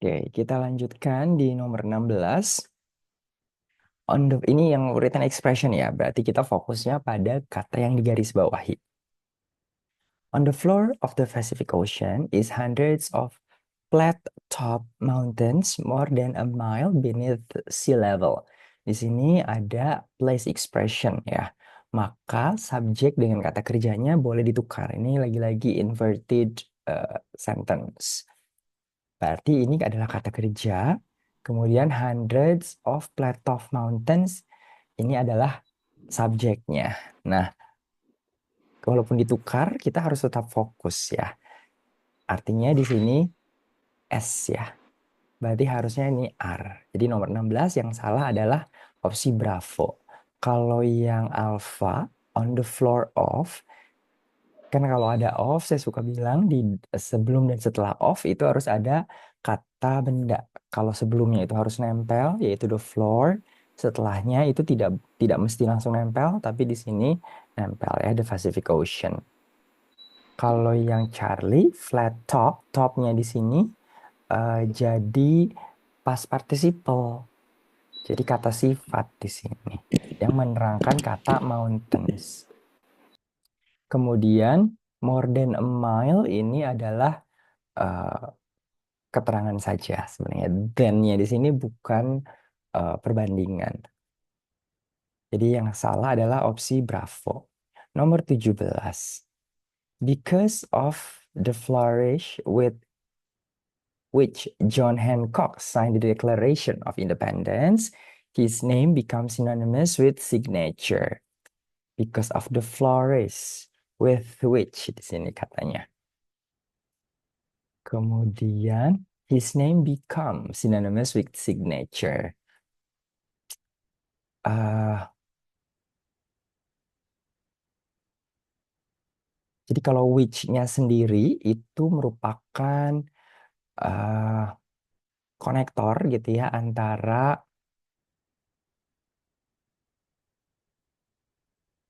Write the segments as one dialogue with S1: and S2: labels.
S1: Oke, kita lanjutkan di nomor 16. Ini yang written expression ya, berarti kita fokusnya pada kata yang digarisbawahi. On the floor of the Pacific Ocean is hundreds of flat-top mountains more than a mile beneath sea level. Di sini ada place expression ya. Maka subjek dengan kata kerjanya boleh ditukar. Ini lagi-lagi inverted sentence. Berarti ini adalah kata kerja. Kemudian hundreds of flat-top mountains ini adalah subjeknya. Nah, walaupun ditukar, kita harus tetap fokus ya. Artinya di sini S ya. Berarti harusnya ini R. Jadi nomor 16 yang salah adalah opsi Bravo. Kalau yang alpha, on the floor of, kan kalau ada of, saya suka bilang di sebelum dan setelah of itu harus ada kata benda. Kalau sebelumnya itu harus nempel, yaitu the floor. Setelahnya itu tidak mesti langsung nempel, tapi di sini nempel ya, the Pacific Ocean. Kalau yang Charlie, flat top, topnya di sini jadi past participle. Jadi kata sifat di sini yang menerangkan kata mountains. Kemudian more than a mile ini adalah uh, keterangan saja sebenarnya. Than-nya di sini bukan perbandingan. Jadi yang salah adalah opsi Bravo. Nomor 17. Because of the flourish with which John Hancock signed the Declaration of Independence, his name becomes synonymous with signature. Because of the flourish with which di sini katanya. Kemudian his name becomes synonymous with signature. Uh, jadi kalau which-nya sendiri itu merupakan uh, konektor gitu ya antara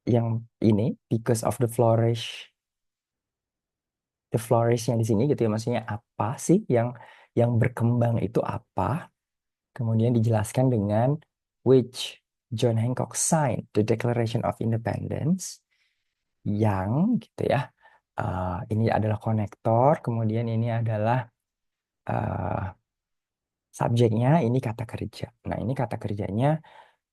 S1: yang ini because of the flourish yang di sini gitu ya, maksudnya apa sih yang berkembang itu apa, kemudian dijelaskan dengan which John Hancock signed the Declaration of Independence, yang gitu ya, ini adalah konektor, kemudian ini adalah uh, subjeknya, ini kata kerja. Nah, ini kata kerjanya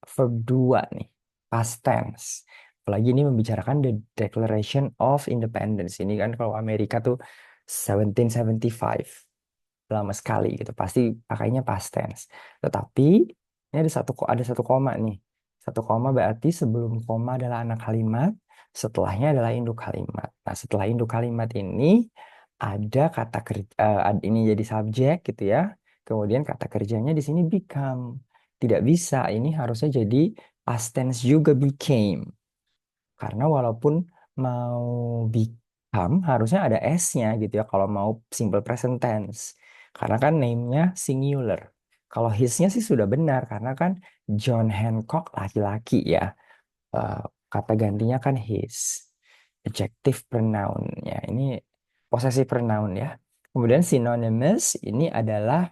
S1: verb 2 nih, past tense. Apalagi ini membicarakan the Declaration of Independence. Ini kan kalau Amerika tuh 1775, lama sekali gitu. Pasti pakainya past tense. Tetapi ini ada satu koma nih. Satu koma berarti sebelum koma adalah anak kalimat, setelahnya adalah induk kalimat. Nah, setelah induk kalimat ini ada kata kerja, ini jadi subjek gitu ya. Kemudian kata kerjanya di sini become. Tidak bisa, ini harusnya jadi past tense juga became. Karena walaupun mau become harusnya ada S-nya gitu ya kalau mau simple present tense. Karena kan name-nya singular. Kalau his-nya sih sudah benar karena kan John Hancock laki-laki ya. Eh, Kata gantinya kan his. Adjective pronoun-nya. Ini possessive pronoun ya. Kemudian synonymous ini adalah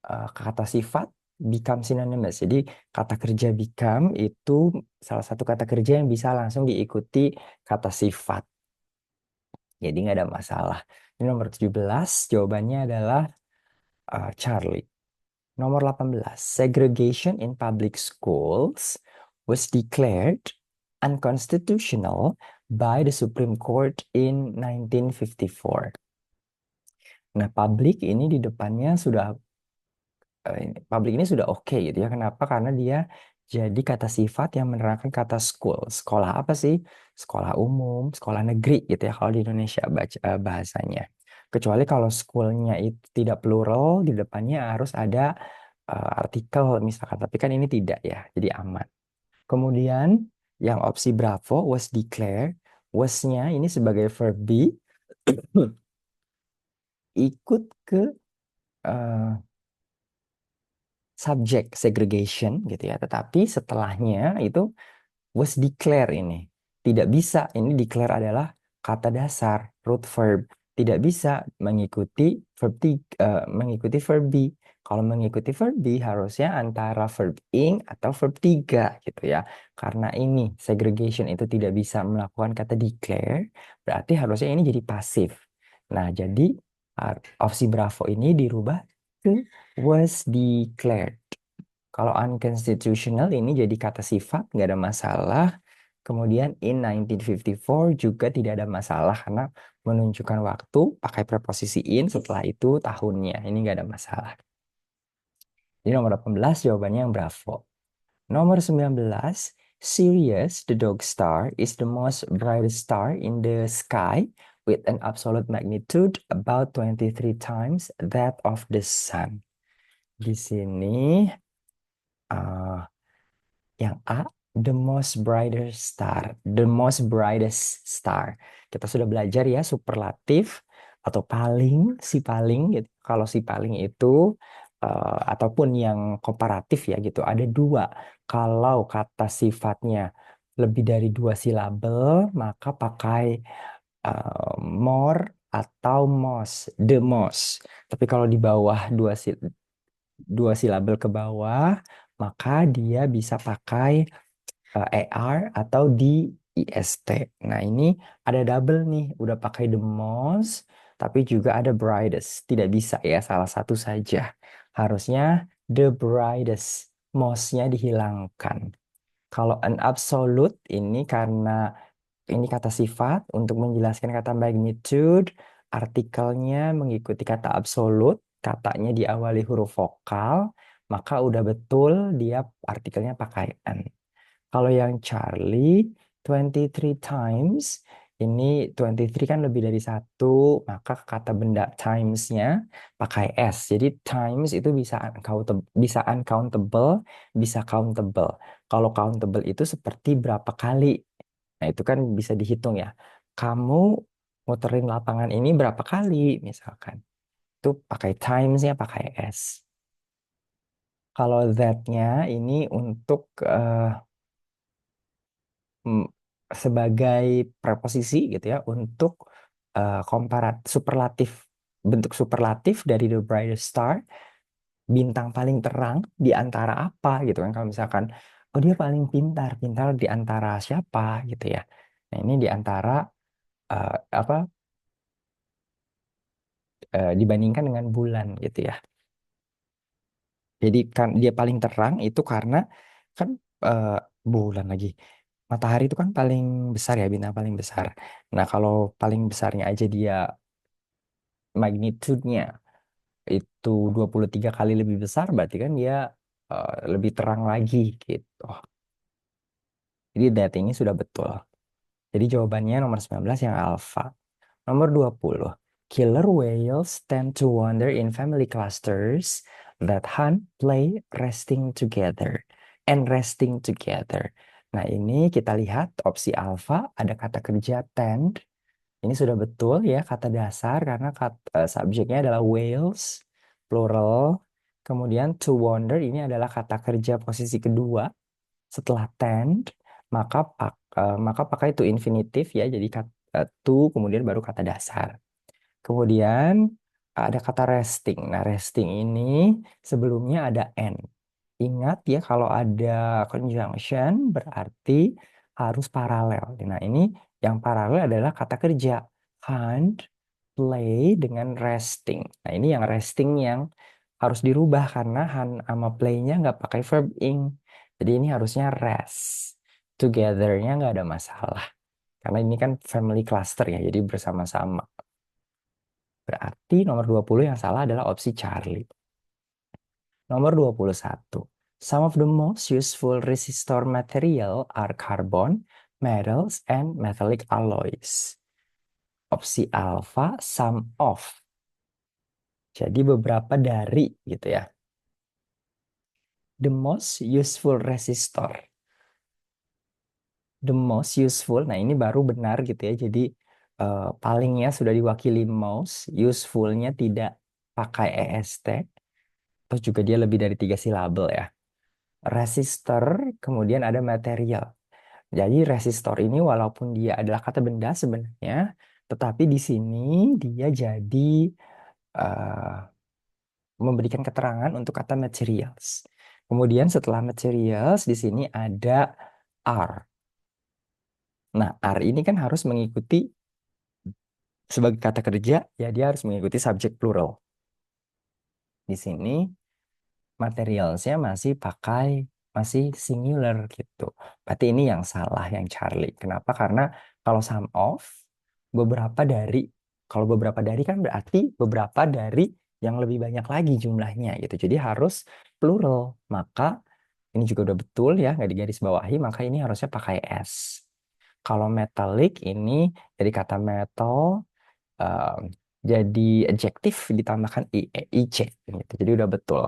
S1: kata sifat become synonymous. Jadi kata kerja become itu salah satu kata kerja yang bisa langsung diikuti kata sifat. Jadi nggak ada masalah. Ini nomor 17, jawabannya adalah Charlie. Nomor 18, segregation in public schools was declared unconstitutional by the Supreme Court in 1954. Nah, public ini di depannya sudah publik ini sudah oke gitu ya. Kenapa? Karena dia jadi kata sifat yang menerangkan kata school. Sekolah apa sih? Sekolah umum, sekolah negeri gitu ya kalau di Indonesia bahasanya. Kecuali kalau schoolnya itu tidak plural, di depannya harus ada artikel misalkan. Tapi kan ini tidak ya, jadi aman. Kemudian yang opsi Bravo was declare, was-nya ini sebagai verb be ikut ke eh, subject segregation gitu ya. Tetapi setelahnya itu was declare ini. Tidak bisa, ini declare adalah kata dasar, root verb. tidak bisa mengikuti mengikuti verb be. Kalau mengikuti verb be harusnya antara verb ing atau verb 3 gitu ya. Karena ini segregation itu tidak bisa melakukan kata declare, berarti harusnya ini jadi pasif. Nah, jadi opsi Bravo ini dirubah ke was declared. Kalau unconstitutional ini jadi kata sifat, nggak ada masalah. Kemudian in 1954 juga tidak ada masalah karena menunjukkan waktu pakai preposisi in, setelah itu tahunnya. Ini nggak ada masalah. Jadi nomor 18 jawabannya yang Bravo. Nomor 19, Sirius, the dog star, is the most brightest star in the sky with an absolute magnitude about 23 times that of the sun. Di sini uh, yang A, the most brightest star. The most brightest star. Kita sudah belajar ya superlatif atau paling, si paling gitu. Kalau si paling itu ataupun yang komparatif ya gitu. Ada dua. Kalau kata sifatnya lebih dari dua silabel, maka pakai more atau most, the most. Tapi kalau di bawah dua silabel ke bawah, maka dia bisa pakai AR atau di IST. Nah, ini ada double nih, udah pakai the most, tapi juga ada brightest. Tidak bisa ya, salah satu saja. Harusnya the brightest, most-nya dihilangkan. Kalau an absolute ini karena ini kata sifat untuk menjelaskan kata magnitude, artikelnya mengikuti kata absolute, katanya diawali huruf vokal, maka udah betul dia artikelnya pakai an. Kalau yang Charlie, 23 times, ini 23 kan lebih dari satu, maka kata benda times-nya pakai S. Jadi times itu bisa uncountable, bisa countable. Kalau countable itu seperti berapa kali. Nah, itu kan bisa dihitung ya. Kamu muterin lapangan ini berapa kali, misalkan. Itu pakai times-nya pakai S. Kalau that-nya ini untuk mm, sebagai preposisi gitu ya untuk superlatif, bentuk superlatif dari the brightest star, bintang paling terang di antara apa gitu kan. Kalau misalkan oh dia paling pintar, pintar di antara siapa gitu ya. Nah, ini di antara eh, apa dibandingkan dengan bulan gitu ya. Jadi kan dia paling terang itu karena kan eh, bulan lagi. Matahari itu kan paling besar ya, bintang paling besar. Nah, kalau paling besarnya aja dia magnitude-nya itu 23 kali lebih besar, berarti kan dia lebih terang lagi gitu. Jadi datingnya sudah betul. Jadi jawabannya nomor 19 yang alpha. Nomor 20. Killer whales tend to wander in family clusters that hunt, play, resting together. And resting together. Nah, ini kita lihat opsi alpha ada kata kerja tend. Ini sudah betul ya kata dasar karena subjeknya adalah whales, plural. Kemudian to wander ini adalah kata kerja posisi kedua setelah tend, maka pakai to infinitif ya, jadi kata to kemudian baru kata dasar. Kemudian ada kata resting. Nah, resting ini sebelumnya ada n. Ingat ya kalau ada conjunction berarti harus paralel. Nah, ini yang paralel adalah kata kerja hunt, play dengan resting. Nah, ini yang resting yang harus dirubah karena hunt sama play-nya nggak pakai verb ing. Jadi ini harusnya rest. Together-nya nggak ada masalah. Karena ini kan family cluster ya, jadi bersama-sama. Berarti nomor 20 yang salah adalah opsi Charlie. Nomor 21. Some of the most useful resistor material are carbon, metals, and metallic alloys. Opsi alpha, some of. Jadi beberapa dari gitu ya. The most useful resistor. The most useful. Nah, ini baru benar gitu ya. Jadi palingnya sudah diwakili most, usefulnya tidak pakai EST. Terus juga dia lebih dari tiga silabel ya. Resistor, kemudian ada material. Jadi resistor ini walaupun dia adalah kata benda sebenarnya, Tetapi di sini dia jadi eh, memberikan keterangan untuk kata materials. Kemudian setelah materials di sini ada are. Nah, are ini kan harus mengikuti sebagai kata kerja, ya dia harus mengikuti subjek plural. Di sini materialsnya masih singular gitu. Berarti ini yang salah yang Charlie. Kenapa? Karena kalau sum of beberapa dari kalau beberapa dari kan berarti beberapa dari yang lebih banyak lagi jumlahnya gitu. Jadi harus plural. Maka ini juga udah betul ya, nggak digaris bawahi, maka ini harusnya pakai S. Kalau metallic ini dari kata metal um, jadi adjektif ditambahkan IC gitu. Jadi udah betul.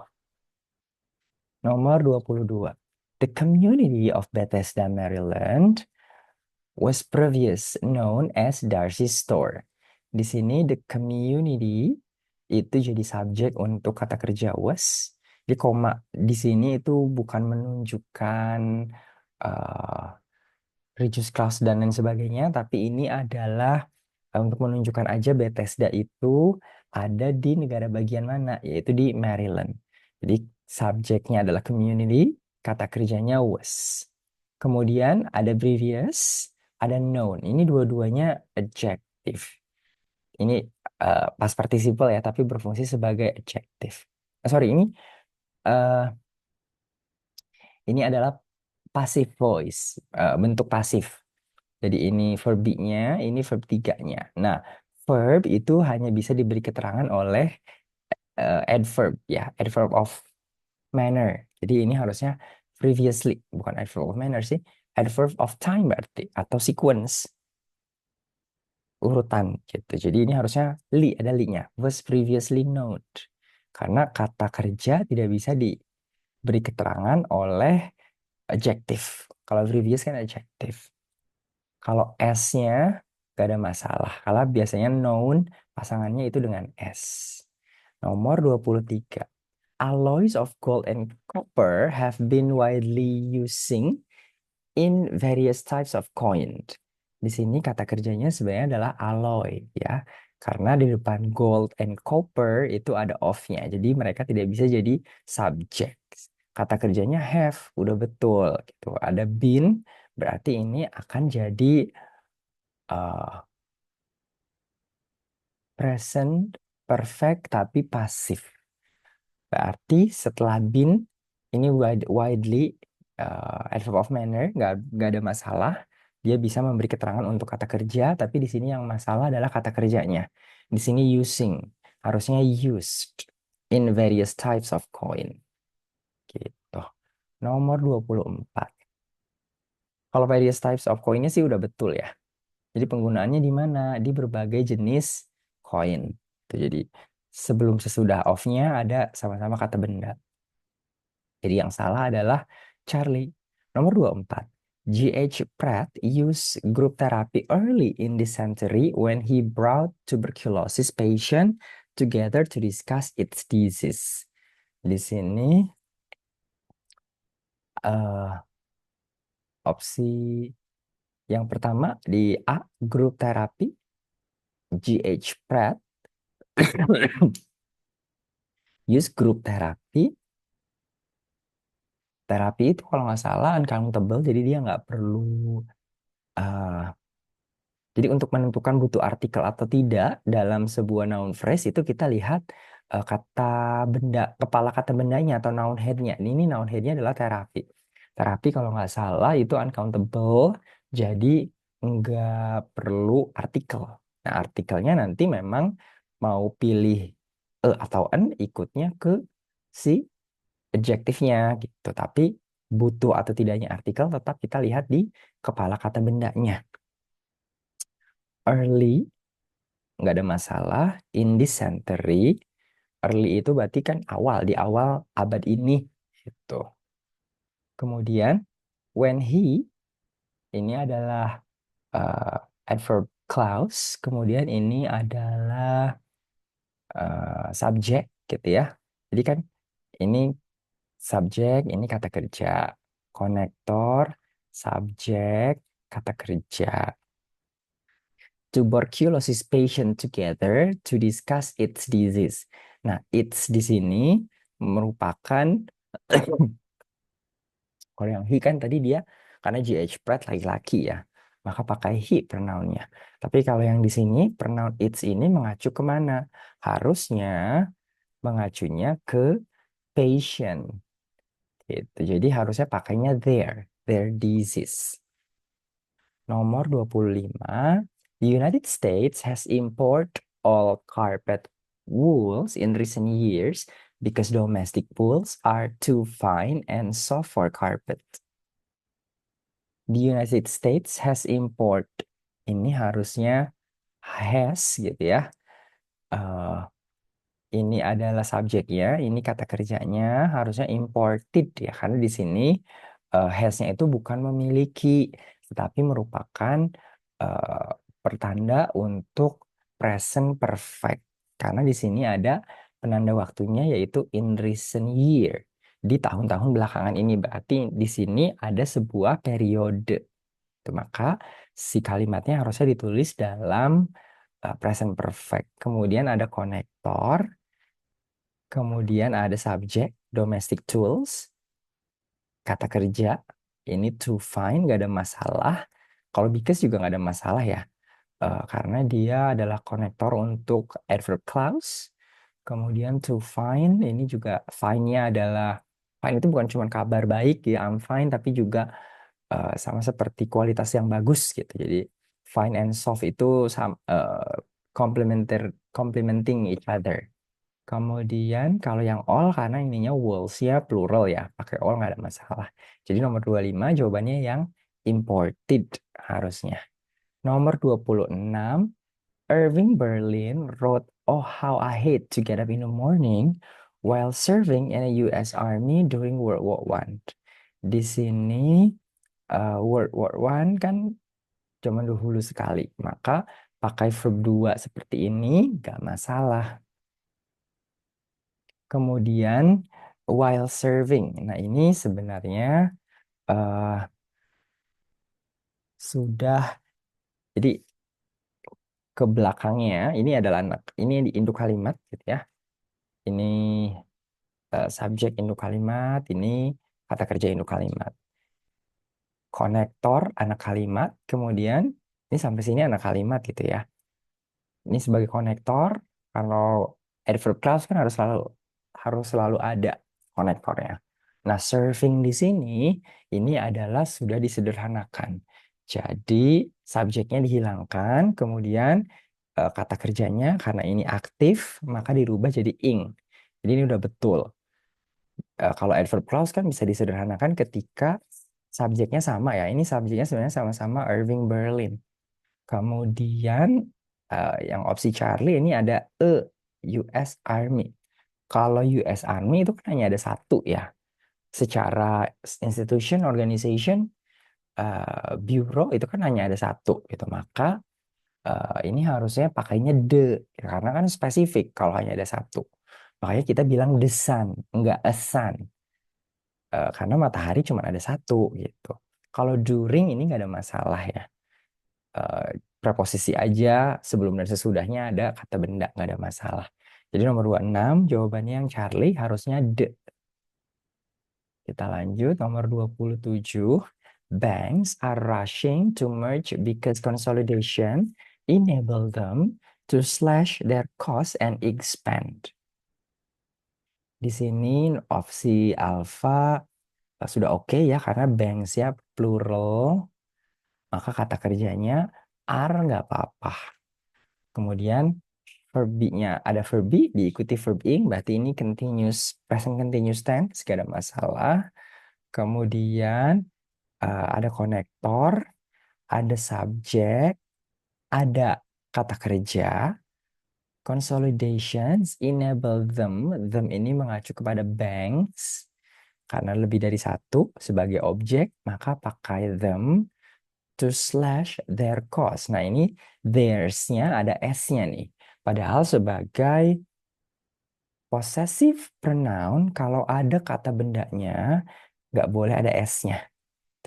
S1: Nomor 22. The community of Bethesda, Maryland was previous known as Darcy Store. Di sini the community itu jadi subjek untuk kata kerja was. Di koma di sini itu bukan menunjukkan uh, reduced clause dan lain sebagainya, tapi ini adalah untuk menunjukkan aja Bethesda itu ada di negara bagian mana, yaitu di Maryland. Jadi subjeknya adalah community, kata kerjanya was. Kemudian ada previous, ada known. Ini dua-duanya adjective. Ini past participle ya, tapi berfungsi sebagai adjective. Sorry, eh, ini adalah passive voice, bentuk pasif. Jadi ini verb B-nya, ini verb 3-nya. Nah, verb itu hanya bisa diberi keterangan oleh adverb ya, adverb of manner. Jadi ini harusnya previously, bukan adverb of manner sih, adverb of time berarti atau sequence, urutan gitu. Jadi ini harusnya ada li-nya, was previously known. Karena kata kerja tidak bisa diberi keterangan oleh adjective. Kalau previous kan adjective. Kalau S-nya gak ada masalah. Kalau biasanya noun pasangannya itu dengan S. Nomor 23. Alloys of gold and copper have been widely using in various types of coin. Di sini kata kerjanya sebenarnya adalah alloy ya. Karena di depan gold and copper itu ada of-nya. Jadi mereka tidak bisa jadi subject. Kata kerjanya have, udah betul gitu. Ada been, berarti ini akan jadi uh, present perfect tapi pasif. Berarti setelah been ini widely adverb of manner nggak ada masalah. Dia bisa memberi keterangan untuk kata kerja, tapi di sini yang masalah adalah kata kerjanya. Di sini using harusnya used in various types of coin. Gitu. Nomor 24. Kalau various types of coinnya sih udah betul ya. Jadi penggunaannya di mana? Di berbagai jenis koin. Jadi sebelum sesudah off-nya ada sama-sama kata benda. Jadi yang salah adalah Charlie. Nomor 24. G.H. Pratt used group therapy early in this century when he brought tuberculosis patient together to discuss its disease. Di sini eh, opsi yang pertama di A, group therapy, G.H. Pratt use group therapy. Terapi itu kalau nggak salah uncountable, jadi dia nggak perlu eh, jadi untuk menentukan butuh artikel atau tidak dalam sebuah noun phrase itu kita lihat kata benda, kepala kata bendanya atau noun headnya. Ini noun headnya adalah terapi. Terapi kalau nggak salah itu uncountable, jadi nggak perlu artikel. Nah, artikelnya nanti memang mau pilih atau an ikutnya ke si adjektifnya gitu. Tapi butuh atau tidaknya artikel tetap kita lihat di kepala kata bendanya. Early nggak ada masalah. In this century, early itu berarti kan awal, di awal abad ini gitu. Kemudian when he ini adalah uh, adverb clause, kemudian ini adalah subjek gitu ya. Jadi kan ini subjek, ini kata kerja. Konektor, subjek, kata kerja. tuberculosis patient together to discuss its disease. Nah, its di sini merupakan kalau yang he kan tadi dia karena GH Pratt laki-laki ya, maka pakai he pronounnya. Tapi kalau yang di sini pronoun its ini mengacu kemana? Harusnya mengacunya ke patient. Gitu. Jadi harusnya pakainya their disease. Nomor 25, the United States has import all carpet wools in recent years because domestic wools are too fine and soft for carpet. The United States has import. Ini harusnya has gitu ya. Eh, ini adalah subjeknya, ini kata kerjanya harusnya imported ya, karena di sini has-nya itu bukan memiliki, tetapi merupakan eh, pertanda untuk present perfect. Karena di sini ada penanda waktunya yaitu in recent year. Di tahun-tahun belakangan ini berarti di sini ada sebuah periode. Itu maka si kalimatnya harusnya ditulis dalam present perfect. Kemudian ada konektor. Kemudian ada subjek, domestic tools, kata kerja. Ini to find, nggak ada masalah. Kalau because juga nggak ada masalah ya. Karena dia adalah konektor untuk adverb clause. Kemudian to find, ini juga find-nya adalah, find itu bukan cuma kabar baik ya, I'm fine, tapi juga sama seperti kualitas yang bagus gitu. Jadi fine and soft itu complementing each other. Kemudian kalau yang all karena ininya walls ya plural ya, pakai all nggak ada masalah. Jadi nomor 25 jawabannya yang imported harusnya. Nomor 26, Irving Berlin wrote Oh How I Hate to Get Up in the Morning while serving in a US Army during World War One. Di sini World War One kan zaman dahulu sekali, maka pakai verb 2 seperti ini nggak masalah. Kemudian while serving. Nah, ini sebenarnya eh, sudah jadi ke belakangnya ini adalah anak. Ini di induk kalimat gitu ya. Ini subjek induk kalimat, ini kata kerja induk kalimat. Konektor anak kalimat, kemudian ini sampai sini anak kalimat gitu ya. Ini sebagai konektor, kalau adverb clause kan harus selalu ada konektornya. Nah, serving di sini ini adalah sudah disederhanakan. Jadi subjeknya dihilangkan, kemudian kata kerjanya karena ini aktif maka dirubah jadi ing. Jadi ini udah betul. Kalau adverb clause kan bisa disederhanakan ketika subjeknya sama ya. Ini subjeknya sebenarnya sama-sama Irving Berlin. Kemudian yang opsi Charlie ini ada US Army. Kalau US Army itu kan hanya ada satu ya. Secara institution, organization, bureau itu kan hanya ada satu gitu. Maka ini harusnya pakainya the karena kan spesifik kalau hanya ada satu. Makanya kita bilang the sun, enggak a sun. Karena matahari cuma ada satu gitu. Kalau during ini nggak ada masalah ya. eh, Preposisi aja sebelum dan sesudahnya ada kata benda nggak ada masalah. Jadi nomor 26 jawabannya yang Charlie harusnya the. Kita lanjut nomor 27. Banks are rushing to merge because consolidation enable them to slash their cost and expand. Di sini opsi alpha sudah oke ya karena banks ya plural, maka kata kerjanya are nggak apa-apa. Kemudian verb nya ada verb be diikuti verb ing, berarti ini continuous, present continuous tense, gak ada masalah. Kemudian ada konektor, ada subjek, ada kata kerja. Consolidations enable them ini mengacu kepada banks, karena lebih dari satu sebagai objek, maka pakai them to slash their cost. Nah, ini theirs-nya ada S-nya nih. Padahal sebagai possessive pronoun, kalau ada kata bendanya, nggak boleh ada S-nya.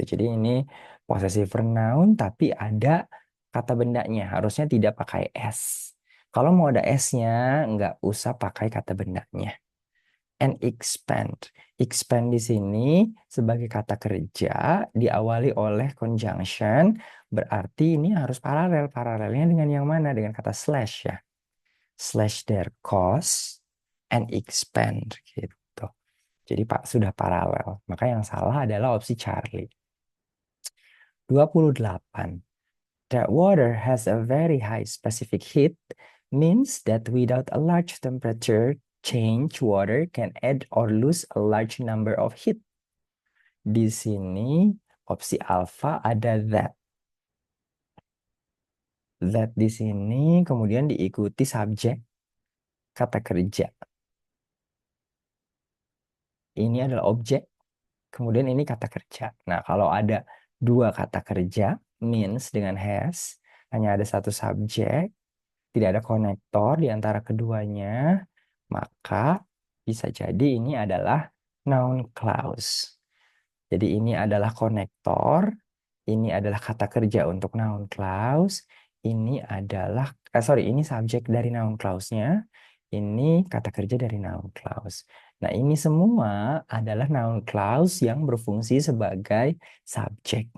S1: Jadi ini possessive pronoun, tapi ada kata bendanya. Harusnya tidak pakai S. Kalau mau ada S-nya, nggak usah pakai kata bendanya. And expand. Expand di sini sebagai kata kerja diawali oleh conjunction, berarti ini harus paralel. Paralelnya dengan yang mana? Dengan kata slash ya. Slash their cost and expand gitu. Jadi Pak sudah paralel. Maka yang salah adalah opsi Charlie. 28. That water has a very high specific heat means that without a large temperature change, water can add or lose a large number of heat. Di sini opsi alfa ada that. That di sini kemudian diikuti subjek kata kerja. Ini adalah objek, kemudian ini kata kerja. Nah, kalau ada dua kata kerja, means dengan has, hanya ada satu subjek, tidak ada konektor di antara keduanya, maka bisa jadi ini adalah noun clause. Jadi ini adalah konektor, ini adalah kata kerja untuk noun clause, ini adalah, ini subjek dari noun clause-nya, ini kata kerja dari noun clause. Nah, ini semua adalah noun clause yang berfungsi sebagai subjek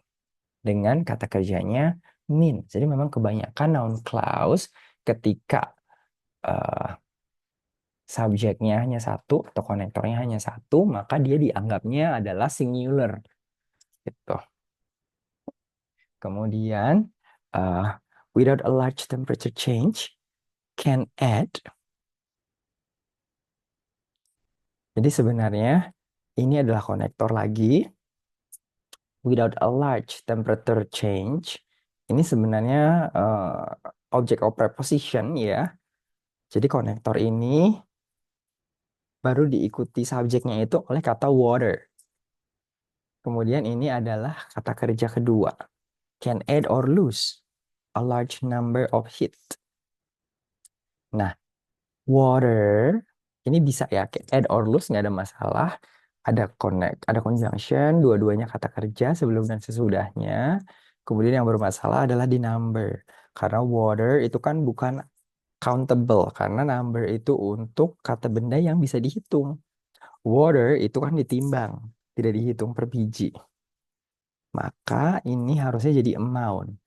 S1: dengan kata kerjanya mean. Jadi memang kebanyakan noun clause ketika eh, subjeknya hanya satu atau konektornya hanya satu, maka dia dianggapnya adalah singular gitu. Kemudian without a large temperature change can add. Jadi sebenarnya ini adalah konektor lagi. Without a large temperature change, ini sebenarnya object of preposition ya. Jadi konektor ini baru diikuti subjeknya itu oleh kata water. Kemudian ini adalah kata kerja kedua. Can add or lose a large number of heat. Nah, water ini bisa ya add or lose, nggak ada masalah. Ada connect, ada conjunction, dua-duanya kata kerja sebelum dan sesudahnya. Kemudian yang bermasalah adalah di number. Karena water itu kan bukan countable, karena number itu untuk kata benda yang bisa dihitung. Water itu kan ditimbang, tidak dihitung per biji. Maka ini harusnya jadi amount.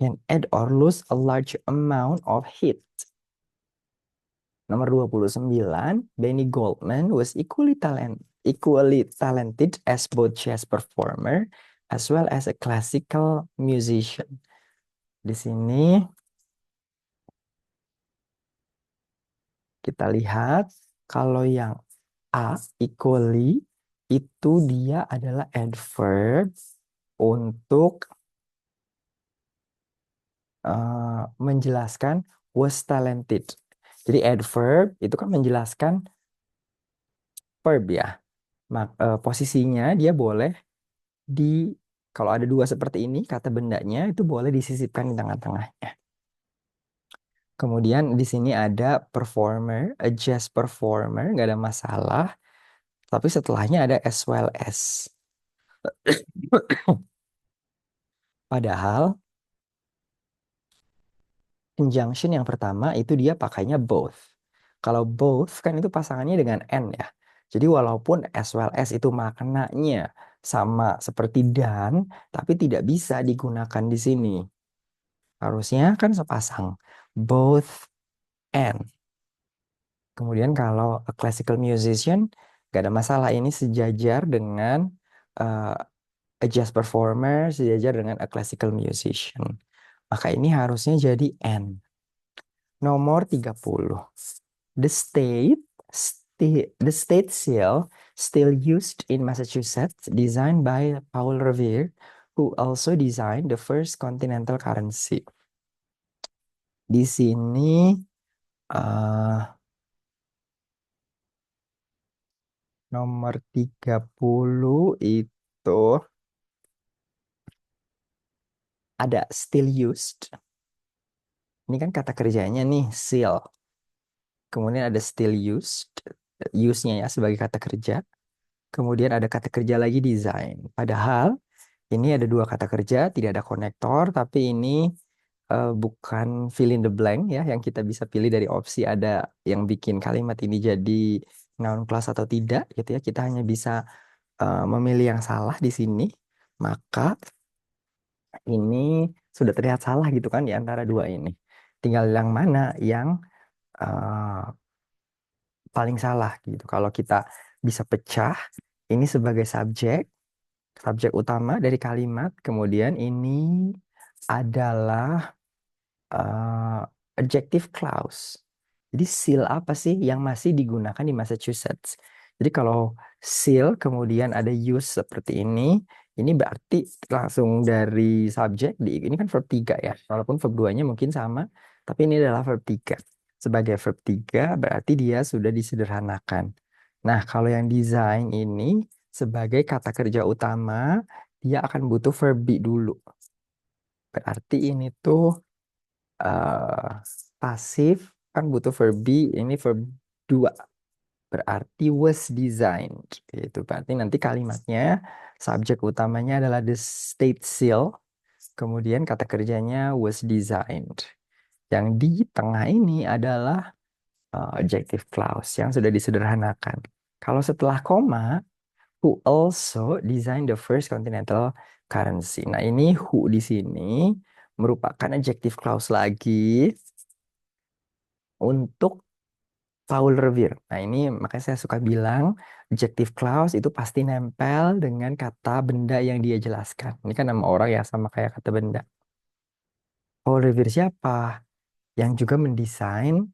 S1: Can add or lose a large amount of heat. Nomor 29, Benny Goldman was equally talented as both jazz performer as well as a classical musician. Di sini kita lihat kalau yang A, equally, itu dia adalah adverb untuk menjelaskan was talented. Jadi adverb itu kan menjelaskan verb ya. Posisinya dia boleh di, kalau ada dua seperti ini, kata bendanya itu boleh disisipkan di tengah-tengahnya. Kemudian di sini ada performer, a jazz performer, nggak ada masalah. Tapi setelahnya ada as well as. Padahal conjunction yang pertama itu dia pakainya both. Kalau both kan itu pasangannya dengan and ya. Jadi walaupun as well as itu maknanya sama seperti dan, tapi tidak bisa digunakan di sini. Harusnya kan sepasang. Both and. Kemudian kalau a classical musician, gak ada masalah. Ini sejajar dengan uh, a jazz performer, sejajar dengan a classical musician. Maka ini harusnya jadi and. Nomor 30. The the state seal still used in Massachusetts, designed by Paul Revere, who also designed the first continental currency. Di sini nomor 30 itu ada still used. Ini kan kata kerjanya nih, seal. Kemudian ada still used, use-nya ya sebagai kata kerja. Kemudian ada kata kerja lagi design. Padahal Ini ada dua kata kerja, tidak ada konektor, tapi ini bukan fill in the blank ya, yang kita bisa pilih dari opsi ada yang bikin kalimat ini jadi noun class atau tidak gitu ya. Kita hanya bisa memilih yang salah di sini. Maka ini sudah terlihat salah gitu kan di antara dua ini. Tinggal yang mana yang eh, paling salah gitu. Kalau kita bisa pecah ini sebagai subjek utama dari kalimat, kemudian ini adalah eh, adjective clause. Jadi seal apa sih yang masih digunakan di Massachusetts? Jadi kalau seal kemudian ada use seperti ini berarti langsung dari subjek di ini kan verb 3 ya. Walaupun verb 2-nya mungkin sama, tapi ini adalah verb 3. Sebagai verb 3 berarti dia sudah disederhanakan. Nah, kalau yang design ini sebagai kata kerja utama, dia akan butuh verb be dulu. Berarti ini tuh eh pasif kan butuh verb be, ini verb 2 berarti was designed itu berarti nanti kalimatnya subjek utamanya adalah the state seal, kemudian kata kerjanya was designed, yang di tengah ini adalah adjective clause yang sudah disederhanakan. Kalau setelah koma, who also designed the first continental currency. Nah, ini who di sini merupakan adjective clause lagi untuk Paul Revere. Nah, ini makanya saya suka bilang adjective clause itu pasti nempel dengan kata benda yang dia jelaskan. Ini kan nama orang ya sama kayak kata benda. Paul Revere siapa? Yang juga mendesain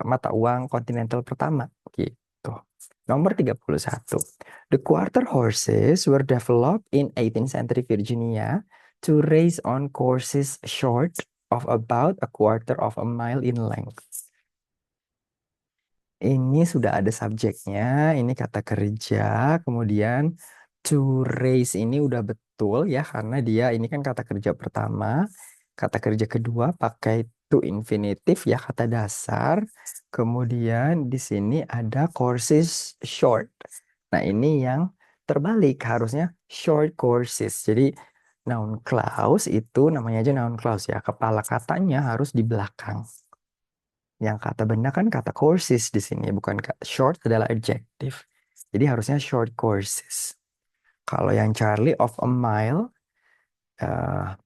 S1: mata uang kontinental pertama gitu. Nomor 31. The quarter horses were developed in 18th century Virginia to race on courses short of about a quarter of a mile in length. Ini sudah ada subjeknya, ini kata kerja, kemudian to raise ini udah betul ya karena dia ini kan kata kerja pertama, kata kerja kedua pakai to infinitive ya kata dasar, kemudian di sini ada courses short. Nah ini yang terbalik harusnya short courses. Jadi noun clause itu namanya aja noun clause ya, kepala katanya harus di belakang. Yang kata benda kan kata courses di sini, bukan short adalah adjective. Jadi harusnya short courses. Kalau yang Charlie of a mile, eh,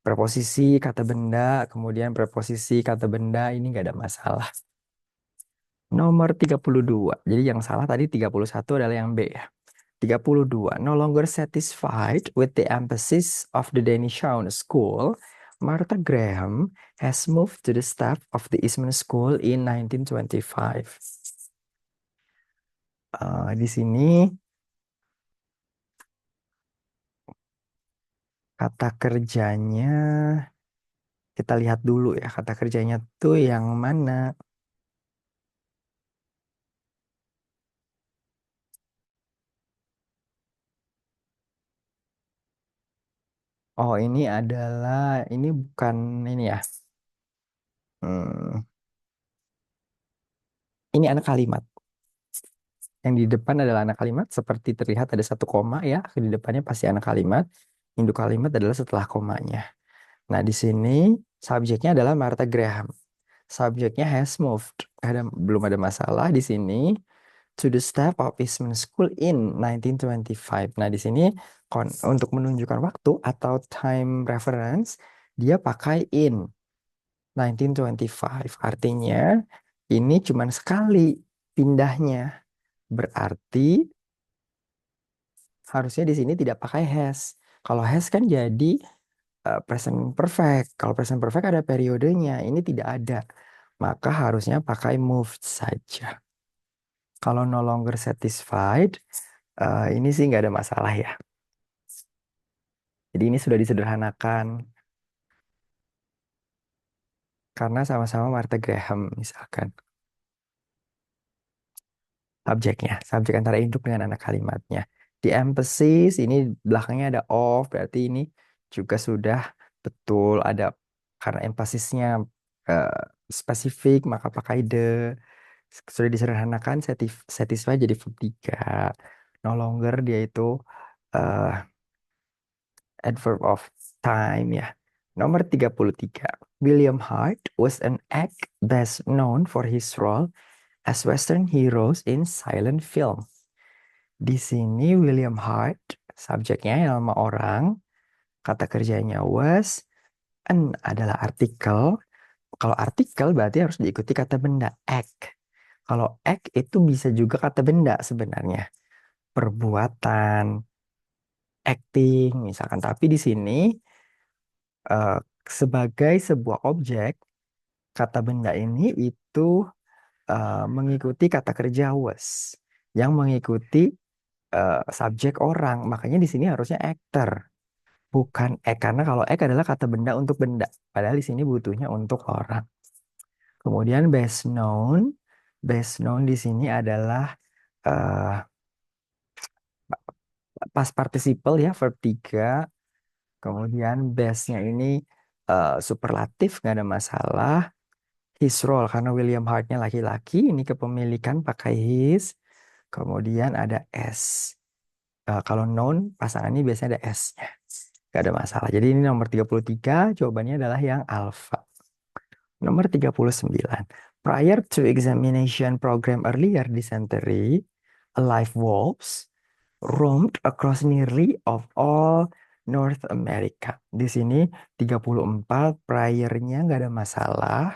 S1: preposisi kata benda, kemudian preposisi kata benda ini nggak ada masalah. Nomor 32. Jadi yang salah tadi 31 adalah yang B ya. 32. No longer satisfied with the emphasis of the Denisham School, Martha Graham has moved to the staff of the Eastman School in 1925. Di sini kata kerjanya kita lihat dulu ya kata kerjanya tuh yang mana. Oh ini adalah ini bukan ini ya. Hmm, ini anak kalimat. Yang di depan adalah anak kalimat seperti terlihat ada satu koma ya di depannya pasti anak kalimat. Induk kalimat adalah setelah komanya. Nah di sini subjeknya adalah Martha Graham. Subjeknya has moved. Belum ada masalah di sini. To the staff of Eastman School in 1925. Nah, di sini untuk menunjukkan waktu atau time reference, dia pakai in 1925. Artinya, ini cuma sekali pindahnya. Berarti harusnya di sini tidak pakai has. Kalau has kan jadi present perfect. Kalau present perfect ada periodenya. Ini tidak ada. Maka harusnya pakai moved saja. Kalau no longer satisfied, ini sih nggak ada masalah ya. Jadi ini sudah disederhanakan karena sama-sama Martha Graham misalkan. Subjek antara induk dengan anak kalimatnya. Di emphasis ini belakangnya ada of, berarti ini juga sudah betul ada karena empasisnya eh, spesifik maka pakai the. Sudah disederhanakan satisfy jadi verb 3. No longer dia itu eh, adverb of time ya. Nomor 33. William Hart was an actor best known for his role as Western heroes in silent film. Di sini William Hart, subjeknya nama orang, kata kerjanya was, an adalah artikel. Kalau artikel berarti harus diikuti kata benda, act. Kalau act itu bisa juga kata benda sebenarnya. Perbuatan, acting misalkan. Tapi di sini eh, sebagai sebuah objek, kata benda ini itu mengikuti kata kerja was yang mengikuti subjek orang. Makanya di sini harusnya actor, bukan act. Karena kalau act adalah kata benda untuk benda. Padahal di sini butuhnya untuk orang. Kemudian best known. Best known di sini adalah eh, past participle ya, verb 3. Kemudian best-nya ini superlatif, nggak ada masalah. His role, karena William Hart-nya laki-laki, ini kepemilikan pakai his. Kemudian ada S. Kalau noun, pasangan ini biasanya ada S-nya. Nggak ada masalah. Jadi ini nomor 33, jawabannya adalah yang alpha. Nomor 39. Prior to examination program earlier this century, live wolves roamed across nearly of all North America. Di sini 34, prior-nya nggak ada masalah.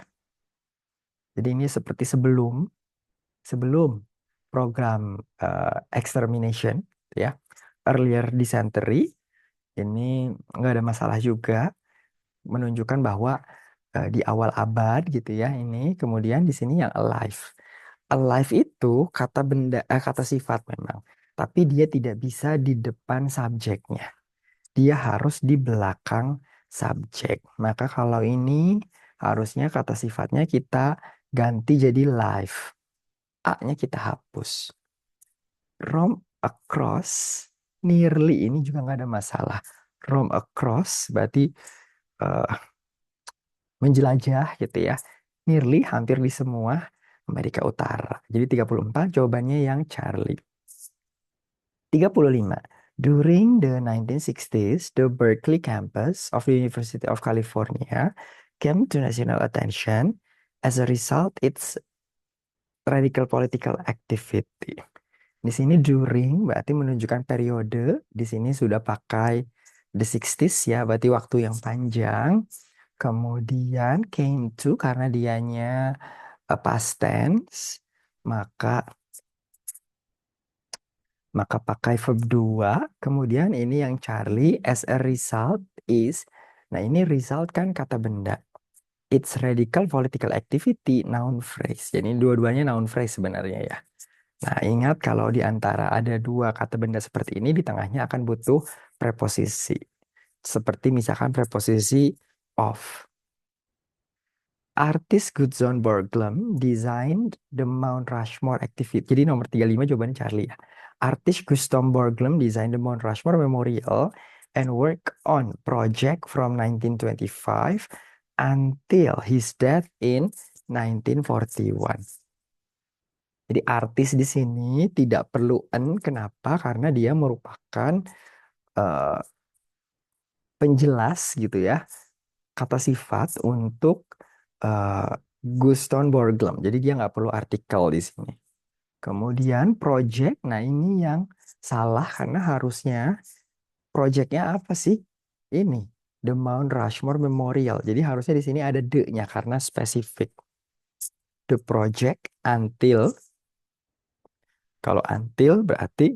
S1: Jadi ini seperti sebelum program extermination ya. Earlier this century, ini nggak ada masalah juga, menunjukkan bahwa di awal abad gitu ya ini. Kemudian di sini yang alive. Alive itu kata benda, kata sifat memang, tapi dia tidak bisa di depan subjeknya. Dia harus di belakang subjek. Maka kalau ini harusnya kata sifatnya kita ganti jadi live. A-nya kita hapus. Roam across, nearly ini juga nggak ada masalah. Roam across berarti eh, menjelajah gitu ya. Nearly hampir di semua Amerika Utara. Jadi 34 jawabannya yang Charlie. 35. During the 1960s, the Berkeley campus of the University of California came to national attention. As a result, its radical political activity. Di sini during berarti menunjukkan periode. Di sini sudah pakai the 60s ya, berarti waktu yang panjang. Kemudian came to karena dianya past tense, maka pakai verb 2. Kemudian ini yang Charlie, as a result is. Nah, ini result kan kata benda. It's radical political activity, noun phrase. Jadi dua-duanya noun phrase sebenarnya ya. Nah, ingat kalau di antara ada dua kata benda seperti ini, di tengahnya akan butuh preposisi. Seperti misalkan preposisi of. Artis Gutzon Borglum designed the Mount Rushmore activity. Jadi nomor 35 jawabannya Charlie ya. Artis Gustav Borglum designed the Mount Rushmore Memorial and work on project from 1925 until his death in 1941. Jadi artis di sini tidak perlu "en", kenapa? Karena dia merupakan eh, penjelas gitu ya, kata sifat untuk eh, Gustav Borglum. Jadi dia nggak perlu artikel di sini. Kemudian project, nah ini yang salah karena harusnya projectnya apa sih? Ini The Mount Rushmore Memorial. Jadi harusnya di sini ada the-nya karena spesifik. The project until. Kalau until berarti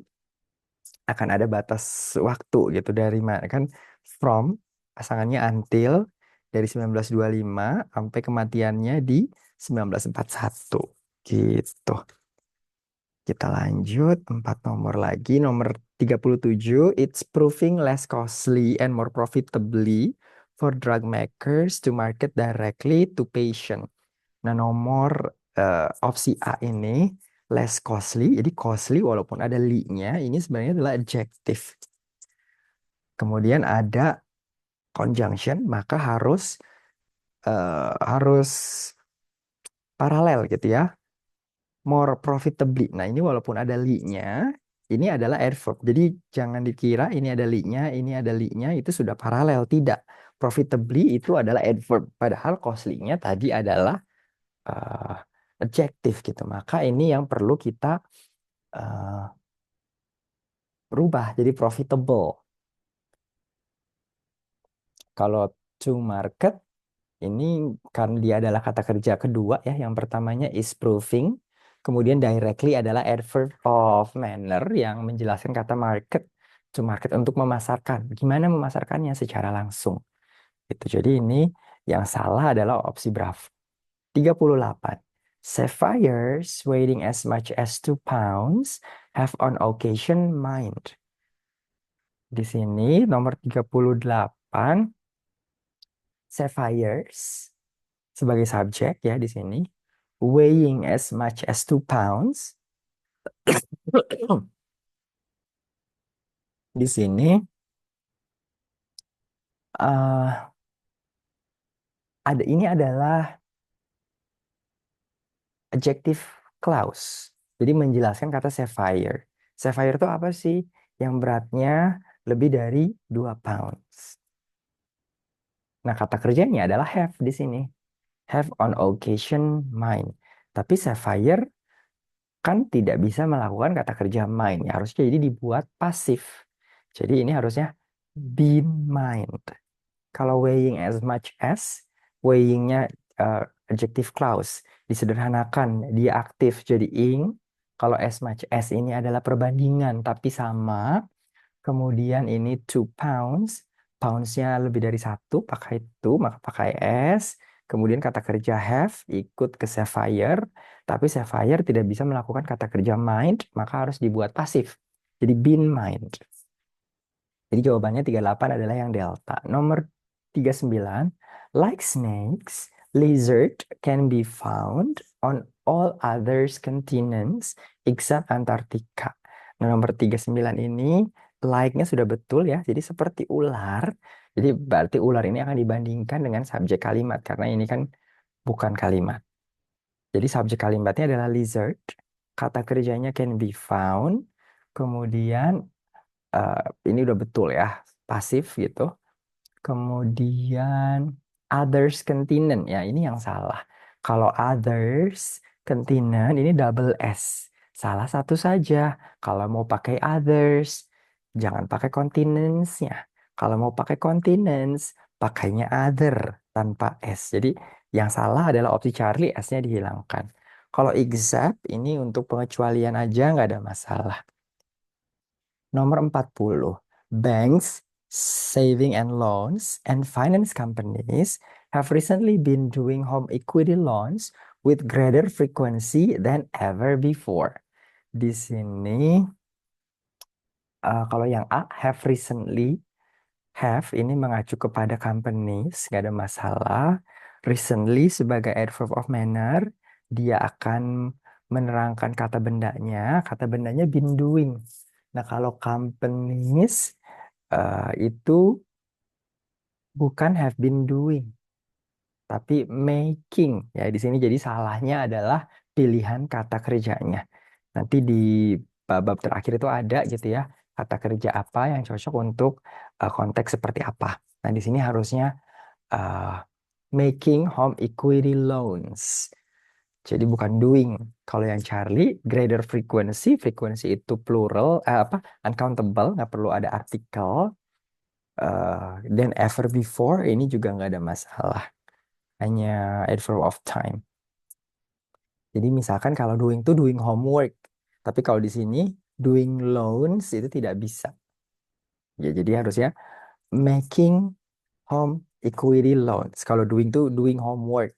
S1: akan ada batas waktu gitu, dari mana kan, from pasangannya until dari 1925 sampai kematiannya di 1941 gitu. Kita lanjut 4 nomor lagi. Nomor 37, it's proving less costly and more profitably for drug makers to market directly to patient. Nah, nomor opsi A ini less costly. Jadi costly walaupun ada li-nya, ini sebenarnya adalah adjective. Kemudian ada conjunction, maka harus paralel gitu ya. More profitably. Nah, ini walaupun ada li-nya, Ini adalah adverb. Jadi jangan dikira ini ada li-nya, ini ada li-nya, itu sudah paralel. Tidak. Profitably itu adalah adverb. Padahal costly-nya tadi adalah uh, adjective gitu. Maka ini yang perlu kita uh, rubah jadi profitable. Kalau to market ini kan dia adalah kata kerja kedua ya. Yang pertamanya is proving. Kemudian directly adalah adverb of manner yang menjelaskan kata market. To market untuk memasarkan. Gimana memasarkannya secara langsung. Gitu. Jadi ini yang salah adalah opsi berapa? 38. Sapphires weighing as much as 2 pounds have on occasion mined. Di sini nomor 38 sapphires sebagai subjek ya di sini. Weighing as much as 2 pounds. Di sini eh ada ini adalah adjective clause. Jadi menjelaskan kata sapphire. Sapphire itu apa sih? Yang beratnya lebih dari 2 pounds. Nah, kata kerjanya adalah have di sini. Have on occasion mine. Tapi sapphire kan tidak bisa melakukan kata kerja mine. Ya, harusnya jadi dibuat pasif. Jadi ini harusnya been mined. Kalau weighing as much as, weighingnya uh, adjective clause. Disederhanakan, dia aktif jadi ing. Kalau as much as ini adalah perbandingan, tapi sama. Kemudian ini 2 pounds. Poundsnya lebih dari satu, pakai itu, maka pakai S. Kemudian kata kerja have ikut ke Sapphire. Tapi Sapphire tidak bisa melakukan kata kerja mind, maka harus dibuat pasif. Jadi been mind. Jadi jawabannya 38 adalah yang delta. Nomor 39, like snakes, lizard can be found on all others continents except Antarctica. Nah, nomor 39 ini like-nya sudah betul ya. Jadi seperti ular. Jadi berarti ular ini akan dibandingkan dengan subjek kalimat karena ini kan bukan kalimat. Jadi subjek kalimatnya adalah lizard. Kata kerjanya can be found. Kemudian eh, ini udah betul ya, pasif gitu. Kemudian others continent ya, ini yang salah. Kalau others continent ini double S. Salah satu saja. Kalau mau pakai others, jangan pakai continents-nya. Kalau mau pakai continents, pakainya other tanpa S. Jadi yang salah adalah opsi Charlie, S-nya dihilangkan. Kalau except ini untuk pengecualian aja nggak ada masalah. Nomor 40. Banks, saving and loans, and finance companies have recently been doing home equity loans with greater frequency than ever before. Di sini, kalau yang A, have recently, have ini mengacu kepada companies, nggak ada masalah. Recently sebagai adverb of manner, dia akan menerangkan kata bendanya been doing. Nah, kalau companies itu bukan have been doing, tapi making. Ya, di sini jadi salahnya adalah pilihan kata kerjanya. Nanti di bab terakhir itu ada gitu ya, kata kerja apa yang cocok untuk konteks seperti apa. Nah, di sini harusnya uh, making home equity loans. Jadi bukan doing. Kalau yang Charlie, greater frequency, frequency itu plural, apa, uncountable, nggak perlu ada artikel. Dan ever before ini juga nggak ada masalah. Hanya adverb of time. Jadi misalkan kalau doing itu doing homework. Tapi kalau di sini doing loans itu tidak bisa. Ya, jadi harusnya making home equity loans. Kalau doing itu doing homework,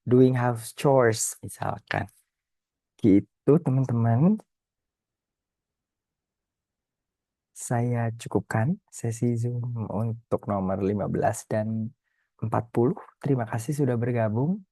S1: doing house chores misalkan. Gitu teman-teman. Saya cukupkan sesi Zoom untuk nomor 15 dan 40. Terima kasih sudah bergabung.